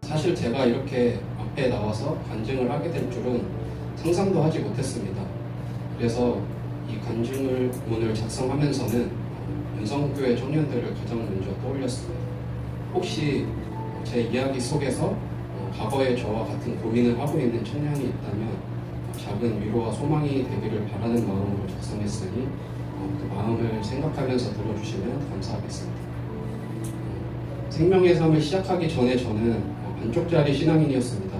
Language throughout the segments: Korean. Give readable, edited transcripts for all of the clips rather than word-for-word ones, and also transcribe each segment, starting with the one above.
사실 제가 이렇게 앞에 나와서 간증을 하게 될 줄은 상상도 하지 못했습니다. 그래서 이 간증문을 작성하면서는 윤성교회 청년들을 가장 먼저 떠올렸습니다. 혹시 제 이야기 속에서 과거의 저와 같은 고민을 하고 있는 청년이 있다면 작은 위로와 소망이 되기를 바라는 마음으로 작성했으니 그 마음을 생각하면서 들어주시면 감사하겠습니다. 생명의 삶을 시작하기 전에 저는 반쪽짜리 신앙인이었습니다.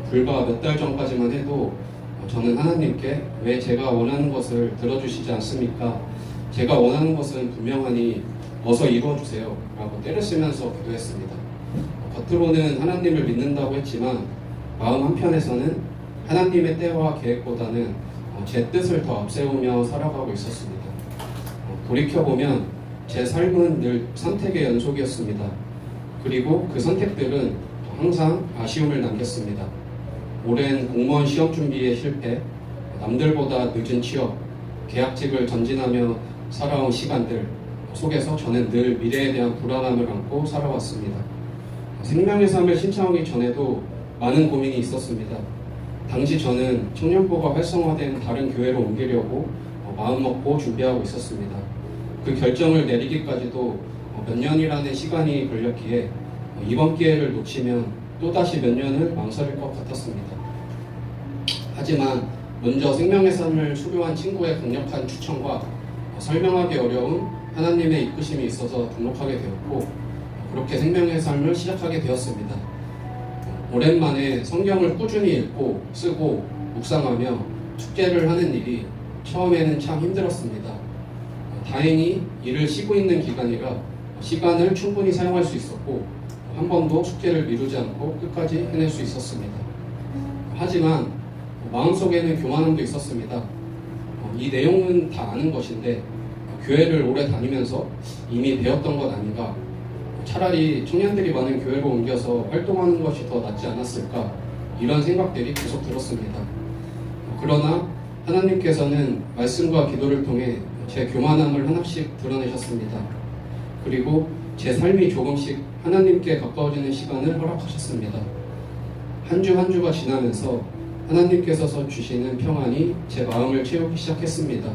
불과 몇 달 전까지만 해도 저는 하나님께 왜 제가 원하는 것을 들어주시지 않습니까? 제가 원하는 것은 분명하니 어서 이루어주세요 라고 때를 쓰면서 기도했습니다. 겉으로는 하나님을 믿는다고 했지만 마음 한편에서는 하나님의 때와 계획보다는 제 뜻을 더 앞세우며 살아가고 있었습니다. 돌이켜보면 제 삶은 늘 선택의 연속이었습니다. 그리고 그 선택들은 항상 아쉬움을 남겼습니다. 오랜 공무원 시험 준비에 실패, 남들보다 늦은 취업, 계약직을 전진하며 살아온 시간들 속에서 저는 늘 미래에 대한 불안함을 안고 살아왔습니다. 생명의 삶을 신청하기 전에도 많은 고민이 있었습니다. 당시 저는 청년부가 활성화된 다른 교회로 옮기려고 마음먹고 준비하고 있었습니다. 그 결정을 내리기까지도 몇 년이라는 시간이 걸렸기에 이번 기회를 놓치면 또다시 몇 년을 망설일 것 같았습니다. 하지만 먼저 생명의 삶을 수료한 친구의 강력한 추천과 설명하기 어려운 하나님의 이끄심이 있어서 등록하게 되었고 그렇게 생명의 삶을 시작하게 되었습니다. 오랜만에 성경을 꾸준히 읽고 쓰고 묵상하며 축제를 하는 일이 처음에는 참 힘들었습니다. 다행히 일을 쉬고 있는 기간이라 시간을 충분히 사용할 수 있었고 한 번도 축제를 미루지 않고 끝까지 해낼 수 있었습니다. 하지만 마음속에는 교만함도 있었습니다. 이 내용은 다 아는 것인데 교회를 오래 다니면서 이미 배웠던 것 아닌가, 차라리 청년들이 많은 교회로 옮겨서 활동하는 것이 더 낫지 않았을까, 이런 생각들이 계속 들었습니다. 그러나 하나님께서는 말씀과 기도를 통해 제 교만함을 하나씩 드러내셨습니다. 그리고 제 삶이 조금씩 하나님께 가까워지는 시간을 허락하셨습니다. 한 주 한 주가 지나면서 하나님께서 주시는 평안이 제 마음을 채우기 시작했습니다.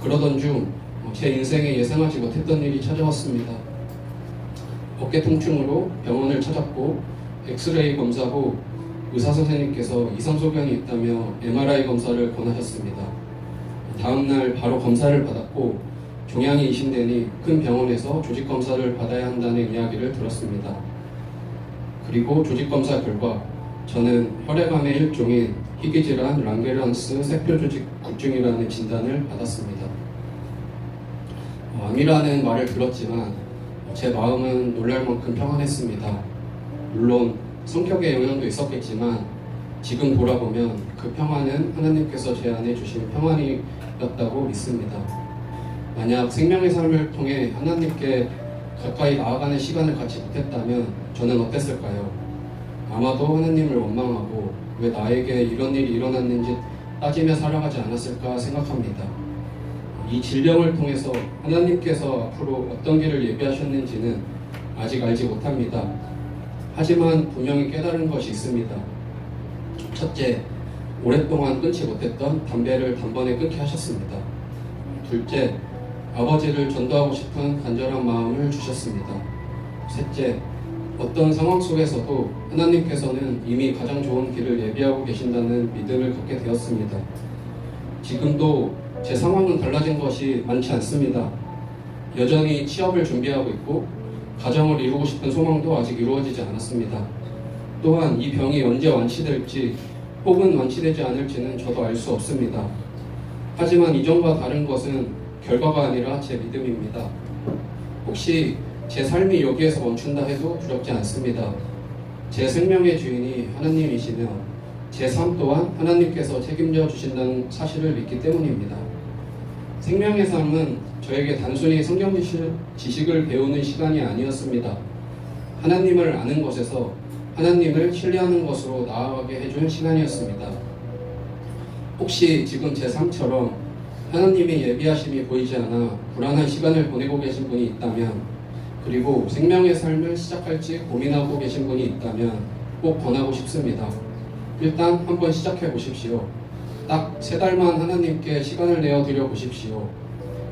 그러던 중 제 인생에 예상하지 못했던 일이 찾아왔습니다. 어깨 통증으로 병원을 찾았고 엑스레이 검사 후 의사선생님께서 이상소견이 있다며 MRI 검사를 권하셨습니다. 다음날 바로 검사를 받았고 종양이 의심되니 큰 병원에서 조직검사를 받아야 한다는 이야기를 들었습니다. 그리고 조직검사 결과 저는 혈액암의 일종인 희귀질환 랑게란스 세포조직구증이라는 진단을 받았습니다. 암이라는 말을 들었지만 제 마음은 놀랄 만큼 평안했습니다. 물론 성격의 영향도 있었겠지만 지금 돌아보면 그 평안은 하나님께서 제 안에 주신 평안이었다고 믿습니다. 만약 생명의 삶을 통해 하나님께 가까이 나아가는 시간을 갖지 못했다면 저는 어땠을까요? 아마도 하나님을 원망하고 왜 나에게 이런 일이 일어났는지 따지며 살아가지 않았을까 생각합니다. 이 질병을 통해서 하나님께서 앞으로 어떤 길을 예비하셨는지는 아직 알지 못합니다. 하지만 분명히 깨달은 것이 있습니다. 첫째, 오랫동안 끊지 못했던 담배를 단번에 끊게 하셨습니다. 둘째, 아버지를 전도하고 싶은 간절한 마음을 주셨습니다. 셋째, 어떤 상황 속에서도 하나님께서는 이미 가장 좋은 길을 예비하고 계신다는 믿음을 갖게 되었습니다. 지금도 제 상황은 달라진 것이 많지 않습니다. 여전히 취업을 준비하고 있고 가정을 이루고 싶은 소망도 아직 이루어지지 않았습니다. 또한 이 병이 언제 완치될지 혹은 완치되지 않을지는 저도 알 수 없습니다. 하지만 이전과 다른 것은 결과가 아니라 제 믿음입니다. 혹시 제 삶이 여기에서 멈춘다 해도 두렵지 않습니다. 제 생명의 주인이 하나님이시며 제 삶 또한 하나님께서 책임져 주신다는 사실을 믿기 때문입니다. 생명의 삶은 저에게 단순히 성경 지식을 배우는 시간이 아니었습니다. 하나님을 아는 것에서 하나님을 신뢰하는 것으로 나아가게 해준 시간이었습니다. 혹시 지금 제 삶처럼 하나님의 예비하심이 보이지 않아 불안한 시간을 보내고 계신 분이 있다면 그리고 생명의 삶을 시작할지 고민하고 계신 분이 있다면 꼭 권하고 싶습니다. 일단 한번 시작해 보십시오. 딱 3달만 하나님께 시간을 내어 드려 보십시오.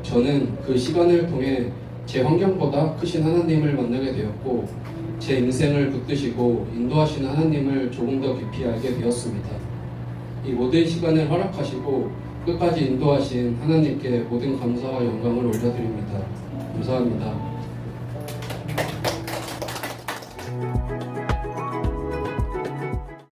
저는 그 시간을 통해 제 환경보다 크신 하나님을 만나게 되었고 제 인생을 붙드시고 인도하시는 하나님을 조금 더 깊이 알게 되었습니다. 이 모든 시간을 허락하시고 끝까지 인도하신 하나님께 모든 감사와 영광을 올려드립니다. 감사합니다.